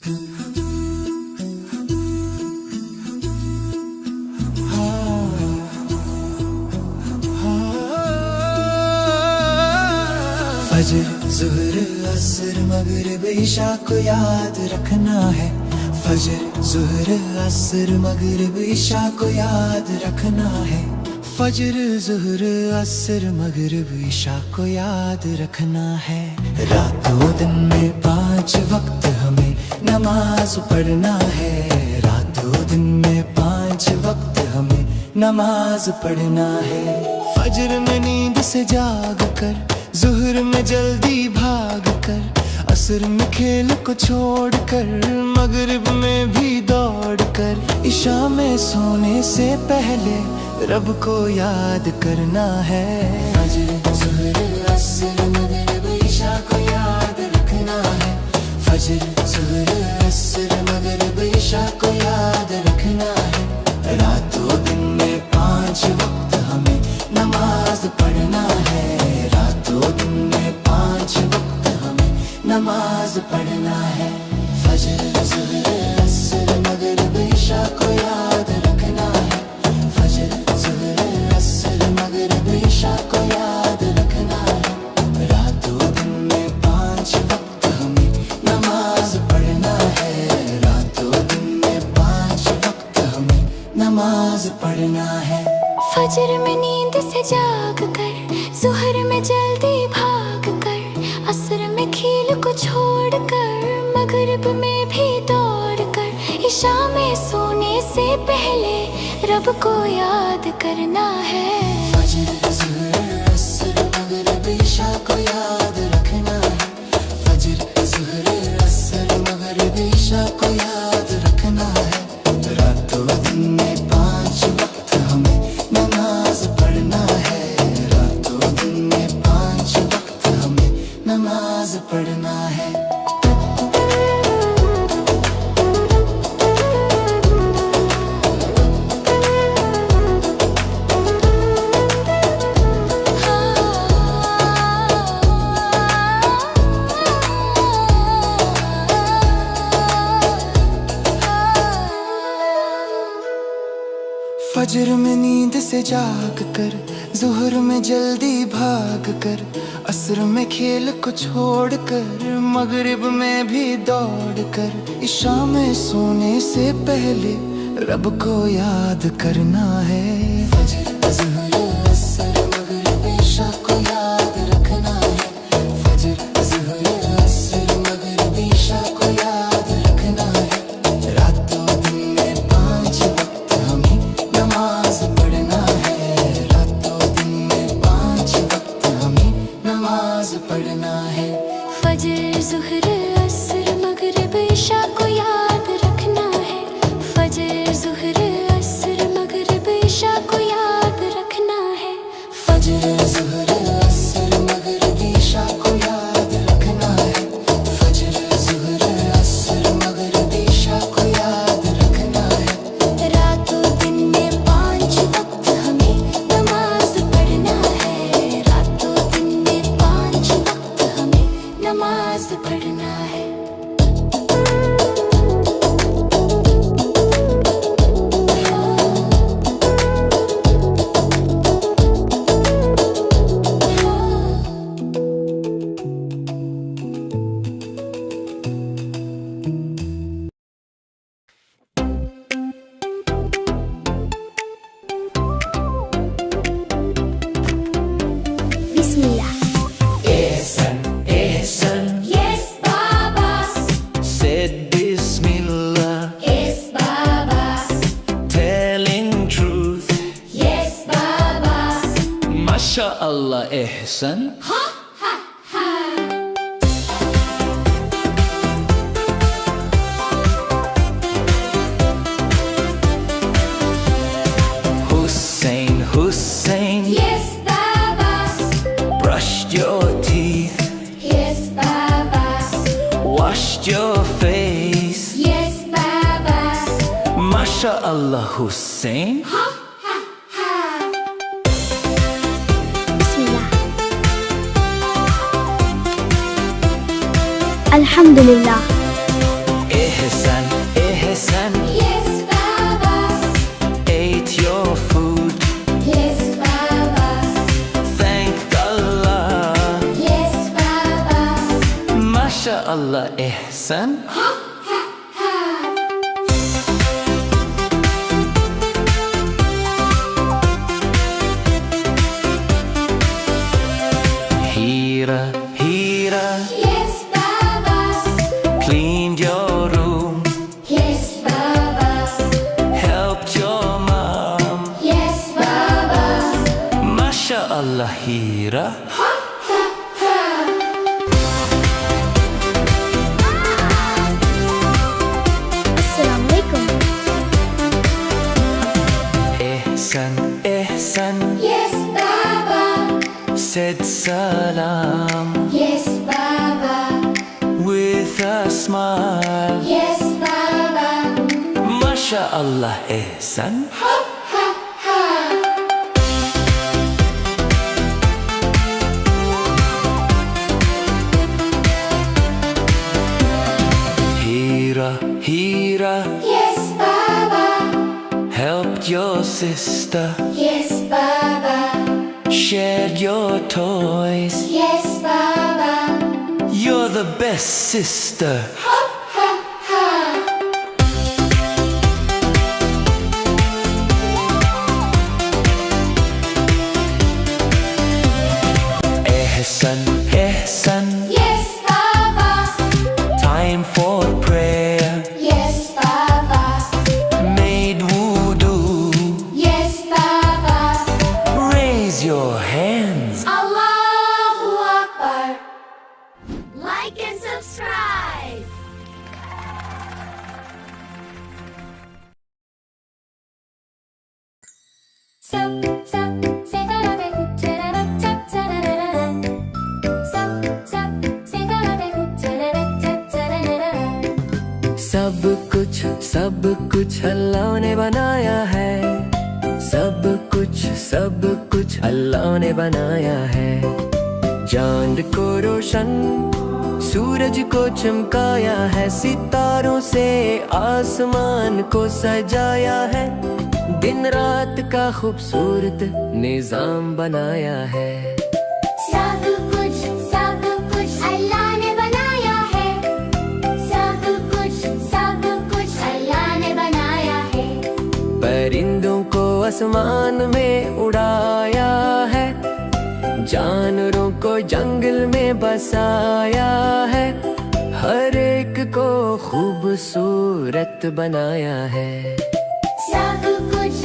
फजर ज़ुहर असर मगरिब इशा को याद रखना है। फजर ज़ुहर असर मगरिब इशा को याद रखना है। फजर ज़ुहर असर मगरिब इशा को याद रखना है। रातों दिन में 5 वक्त हमें नमाज पढ़ना है। रातों दिन में 5 वक्त हमें नमाज पढ़ना है। फजर में नींद से जाग कर, ज़ुहर में जल्दी भाग कर, असर में खेल को छोड़ कर, मगरिब में भी दौड़ कर, इशा में सोने से पहले रब को याद करना है। फजर ज़ुहर असर मगरिब इशा को याद रखना है। फजर ज़ुहर असर मगरिब इशा को याद रखना है। रातों दिन में 5 वक्त हमें नमाज पढ़ना है। रातों दिन में 5 वक्त हमें नमाज पढ़ना है। फजर ज़ुहर असर मगरिब इशा को याद रखना है। फजर ज़ुहर असर मगरिब इशा को याद रखना है। रातों दिन में 5 वक्त हमें नमाज पढ़ना है। रातों दिन में 5 वक्त हमें नमाज पढ़ना है। फजर में नींद से जाग कर, ज़ुहर में जल्दी भाग कर, असर में खेल को छोड़ कर, मगरिब में भी दौड़ कर, इशा में सोने से पहले रब को याद करना है। फजर ज़ुहर असर मगरिब इशा को याद रखना है। फजर ज़ुहर असर मगरिब इशा को याद रखना है। रातों दिन में 5 वक्त हमें नमाज पढ़ना है। रातों दिन में 5 वक्त हमें नमाज पढ़ना है। फजर में नींद से जाग कर, ज़ुहर में जल्दी भाग कर, असर में खेल को छोड़ कर, मगरिब में भी दौड़ कर, इशा में सोने से पहले रब को याद करना है। फजर ज़ुहर असर मगरिब इशा को याद रखना है। फजर ज़ुहर असर मगरिब इशा को याद रखना है। रातों दिन में 5 वक्त हमें नमाज पढ़ना है। रातों दिन में 5 वक्त हमें नमाज पढ़ना है। फजर ज़ुहर असर मगरिब इशा को याद रखना है। फजर ज़ुहर असर मगरिब इशा को याद रखना है। फजर ज़ुहर असर मगरिब इशा को याद रखना है। फजर ज़ुहर असर मगरिब इशा को याद रखना है। रातों दिन में 5 वक्त हमें नमाज पढ़ना है। रातों दिन में 5 वक्त हमें नमाज पढ़ना है। बिस्मिल्लाह। Ehsan, Ehsan Yes, Baba. said Bismillah, Yes, Baba. telling truth. Yes, Baba. MashaAllah, Ehsan. Ha ha ha. Hussein, Hussein, Yes, Baba. brushed your teeth, Yes, Baba. washed your face. Yes, Baba. MashaAllah, Hussein. Ha ha ha. Bismillah. Alhamdulillah. Ehsan. माशाअल्लाह Ehsan. Hira, Hira, Yes, Baba. cleaned your room, Yes, Baba. helped your mom. Yes, Baba. MashaAllah, Hira. Assalamualaikum. Ehsan, Ehsan, Yes, Baba. said salam Yes, Baba. with a smile. Yes, Baba. MashaAllah, Ehsan. Hira, Hira, Yes, Baba. helped your sister, Yes, Baba. shared your toys. Yes, Baba. You're the best sister. Ehsan, Ehsan, Yes, Baba. time for prayer. Yes, Baba. Made wudu. Yes, Baba. Raise your hands. Allahu Akbar. Like and subscribe. सब कुछ अल्लाह ने बनाया है। सब कुछ अल्लाह ने बनाया है। चांद को रोशन, सूरज को चमकाया है। सितारों से आसमान को सजाया है। दिन रात का खूबसूरत निजाम बनाया है। सब कुछ अल्लाह ने बनाया है। सब कुछ अल्लाह ने बनाया है। परिंदों को आसमान में उड़ाया है। जानवरों को जंगल में बसाया है। हर एक को खूबसूरत बनाया है। सब कुछ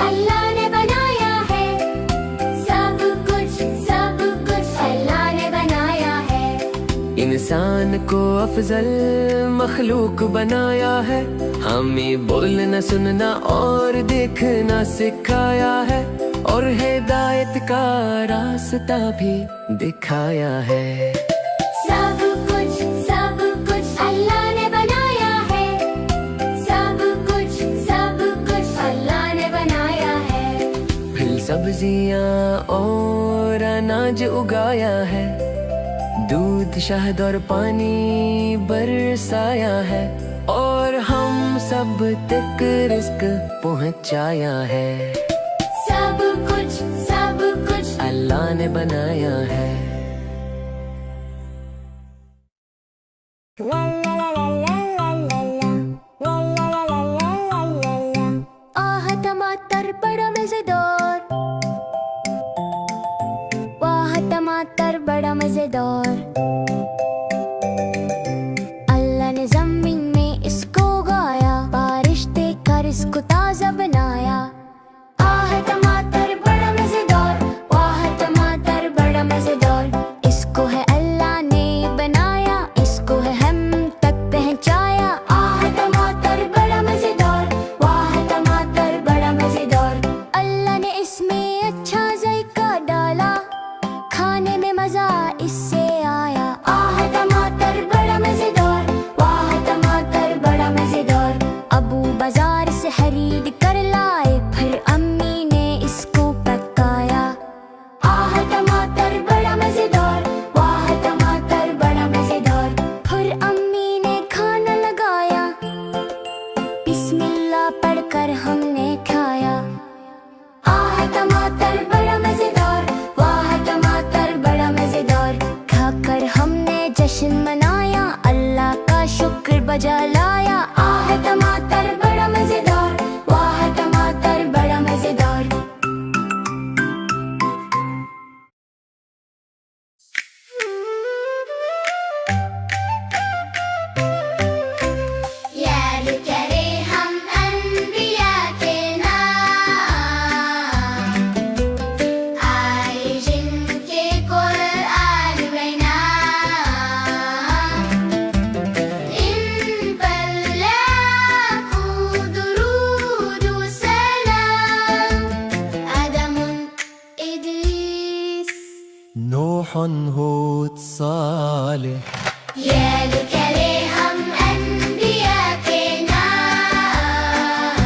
अल्लाह ने बनाया है। सब कुछ अल्लाह ने बनाया है। इंसान को अफजल मखलूक बनाया है। हमें बोलना सुनना और देखना सिखाया है। और हिदायत का रास्ता भी दिखाया है। सब कुछ अल्लाह ने बनाया है। सब कुछ अल्लाह ने बनाया है। फल सब्जियां और अनाज उगाया है। दूध शहद और पानी बरसाया है। और हम सब तक रिज़्क पहुंचाया है। सब कुछ अल्लाह ने बनाया है। आह टमाटर बड़ा मजेदार। वाह टमाटर बड़ा मजेदार। अल्लाह ने जमीन में इसको उगाया। बारिश देकर इसको ताजा बनाया। आह टमाटर बड़ा मजेदार। वाह टमाटर बड़ा मजेदार। इसको है अल्लाह ने बनाया। इसको है हम तक पहुंचाया। आह टमाटर बड़ा मजेदार। वाह टमाटर बड़ा मजेदार। अल्लाह ने इसमें अच्छा जायका डाला। खाने में मजा इससे आया। आह टमाटर बड़ा मजेदार। वाह टमाटर बड़ा मजेदार। अबू बाजार से हरी वजह लाया। आ है टमाटर बड़ा मजेदार, वाह है टमाटर बड़ा मजेदार। याद करे हम अनबिया के नाम, आए जिनके कुरआन में नाम। इन पर लाखों दुरूद व सलाम। आदमुन, इदरीस, नूह हूद सालेह। याद करे हम अनबिया के नाम,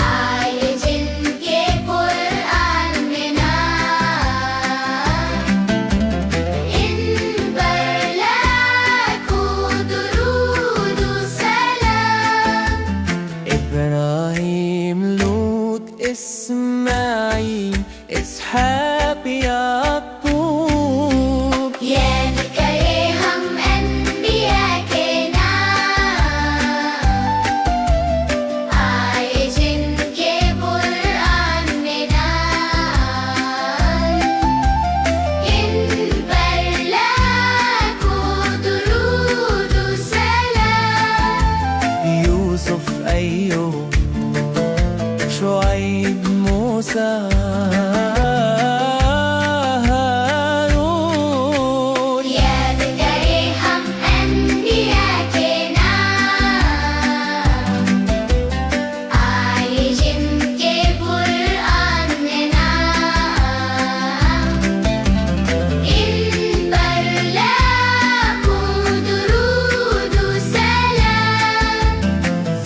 आए जिनके कुरआन में नाम। इन पर लाखों दुरूद व सलाम। इब्राहीम, लूत, इस्माईल, इसहाक, याकूब। याद करे हम अनबिया के नाम, आए जिनके कुरआन में नाम। इन पर लाखों दुरूद व सलाम। यूसुफ, अय्यूब, शुआइब, मूसा, हारून। याद करे हम अनबिया के नाम, आए जिनके कुरआन में नाम। इन पर लाखों दुरूद व सलाम।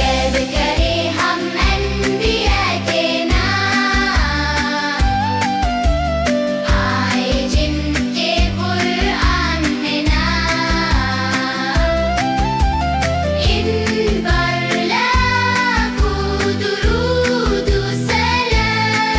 याद करे हम अनबिया के नाम, आए जिनके कुरआन में नाम। इन पर लाखों दुरूद व सलाम।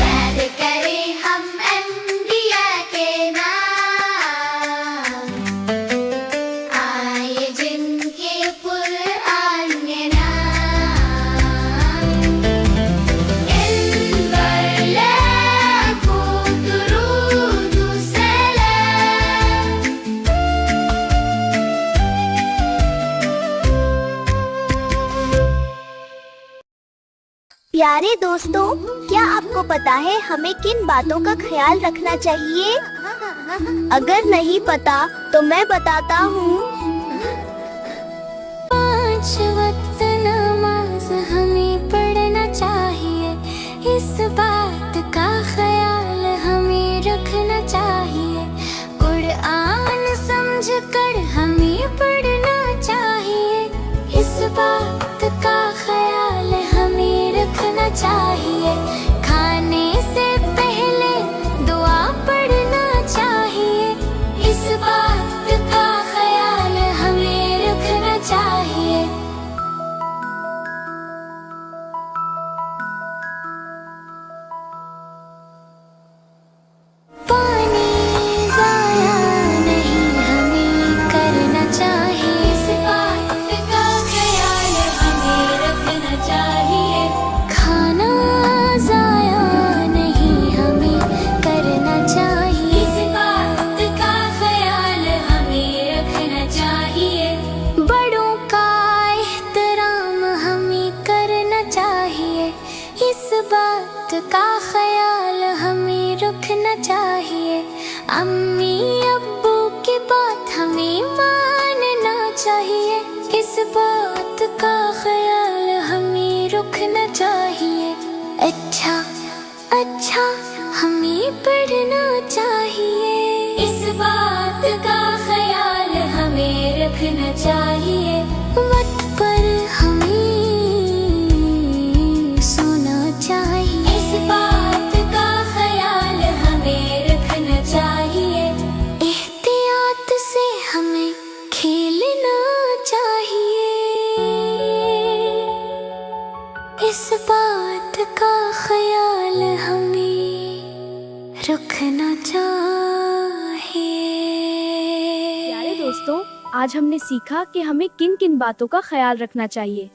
याद करे हम अनबिया के नाम, आए जिनके कुरआन में नाम। इन पर लाखों दुरूद व सलाम। प्यारे दोस्तों, क्या आपको पता है हमें किन बातों का ख्याल रखना चाहिए? अगर नहीं पता तो मैं बताता हूँ। 5 वक्त नमाज हमें पढ़ना चाहिए, इस बात का ख्याल हमें रखना चाहिए। कुरआन समझ कर हमें पढ़ना चाहिए, इस बात का ख्याल हमें रखना चाहिए। खाने से पहले दुआ पढ़ना चाहिए, इस बात का ख्याल हमें रखना चाहिए। पानी ज़ाया नहीं हमें करना चाहिए, इस बात का ख्याल हमें रखना चाहिए। खाना ज़ाया नहीं हमें करना चाहिए, इस बात का ख्याल हमें रखना चाहिए। बड़ों का एहतराम हमें करना चाहिए, इस बात का ख्याल हमें रखना चाहिए। अम्मी अब्बू की बात हमें मानना चाहिए, इस बात का ख्याल हमें रखना चाहिए। अच्छा अच्छा हमें पढ़ ख्याल हमें रखना चाहिए। प्यारे दोस्तों, आज हमने सीखा कि हमें किन किन बातों का ख्याल रखना चाहिए।